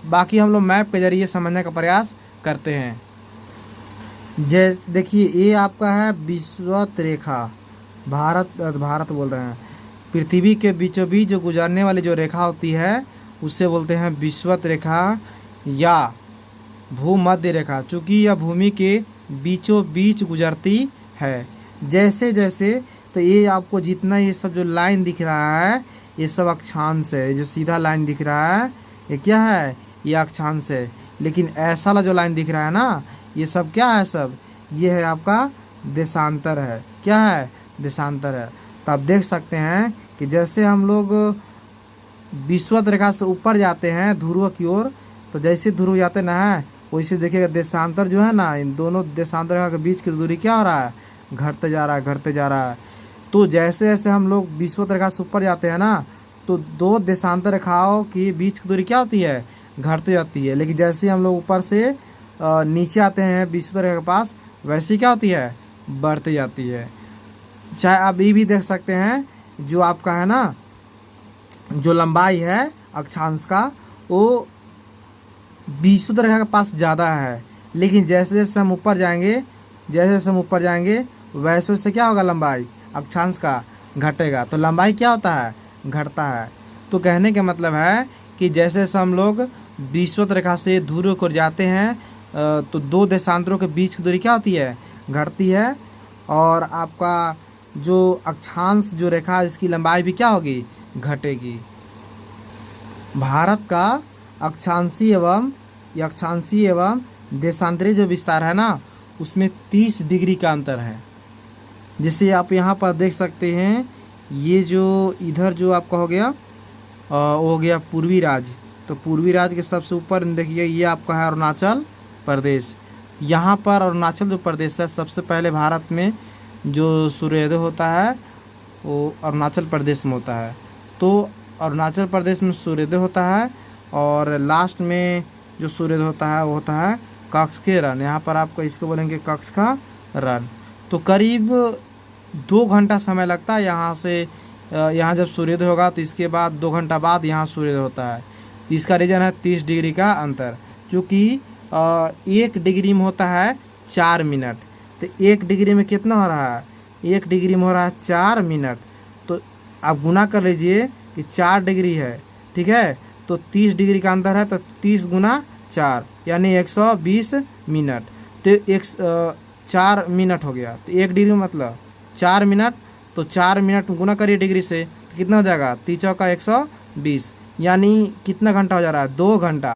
बाकी हम लोग मैप के जरिए समझने का प्रयास करते हैं। देखिए ये आपका है विषुवत रेखा। भारत बोल रहे हैं, पृथ्वी के बीचों बीच जो गुजरने वाली जो रेखा होती है उसे बोलते हैं विषुवत रेखा या भूमध्य रेखा। चूँकि यह भूमि के बीचों बीच गुजरती है। जैसे जैसे तो ये आपको जितना ये सब जो लाइन दिख रहा है ये सब अक्षांश है। जो सीधा लाइन दिख रहा है ये क्या है, ये अक्षांश है। लेकिन ऐसा वाला जो लाइन दिख रहा है ना ये सब क्या है, सब ये है आपका देशांतर है। क्या है, देशांतर है। तो आप देख सकते हैं कि जैसे हम लोग विषुवत रेखा से ऊपर जाते हैं ध्रुव की ओर, तो जैसे ध्रुव जाते ना है वैसे देखिएगा देशांतर जो है ना, इन दोनों देशांतर रेखा के बीच की दूरी क्या हो रहा है, घटते जा रहा है, घटते जा रहा है। तो जैसे जैसे हम लोग विषुवत रेखा से ऊपर जाते हैं ना तो दो देशांतर रेखाओं की बीच की दूरी क्या होती है, घटती जाती है। लेकिन जैसे हम लोग ऊपर से नीचे आते हैं विषुवत रेखा के पास वैसे क्या होती है, बढ़ती जाती है। चाहे आप ये भी देख सकते हैं जो आपका है ना जो लंबाई है अक्षांश का वो विषुवत रेखा के पास ज़्यादा है। लेकिन जैसे जैसे हम ऊपर जाएंगे वैसे वैसे क्या होगा, लंबाई अक्षांश का घटेगा। तो लंबाई क्या होता है, घटता है। तो कहने का मतलब है कि जैसे जैसे हम लोग विषुवत रेखा से ध्रुव को जाते हैं तो दो देशांतरों के बीच की दूरी क्या होती है, घटती है। और आपका जो अक्षांश जो रेखा इसकी लंबाई भी क्या होगी, घटेगी। भारत का अक्षांशीय एवं देशांतरीय जो विस्तार है ना उसमें 30 डिग्री का अंतर है। जिससे आप यहाँ पर देख सकते हैं ये जो इधर जो आपका हो गया वो हो गया पूर्वी राज्य। तो पूर्वी राज्य के सबसे ऊपर देखिए ये आपका है अरुणाचल प्रदेश। यहाँ पर अरुणाचल जो प्रदेश है सबसे पहले भारत में जो सूर्योदय होता है वो अरुणाचल प्रदेश में होता है। तो अरुणाचल प्रदेश में सूर्योदय होता है और लास्ट में जो सूर्योदय होता है वो होता है कक्ष के रन। यहाँ पर आपको इसको बोलेंगे कक्ष का रन। तो करीब 2 घंटा समय लगता है यहाँ से। यहाँ जब सूर्योदय होगा तो इसके बाद 2 घंटा बाद यहाँ सूर्योदय होता है। इसका रीज़न है 30 डिग्री का अंतर। चूँकि 1 डिग्री में होता है 4 मिनट। तो 1 डिग्री में कितना हो रहा है, 1 डिग्री में हो रहा है 4 मिनट। तो आप गुना कर लीजिए कि 4 डिग्री है, ठीक है। तो 30 डिग्री का अंतर है तो 30 गुना 4 यानी 120 मिनट। तो 4 मिनट हो गया। तो 1 डिग्री मतलब 4 मिनट। तो 4 मिनट गुना करिए डिग्री से तो कितना हो जाएगा, 3 चौका 120 यानी कितना घंटा हो जा रहा है, 2 घंटा।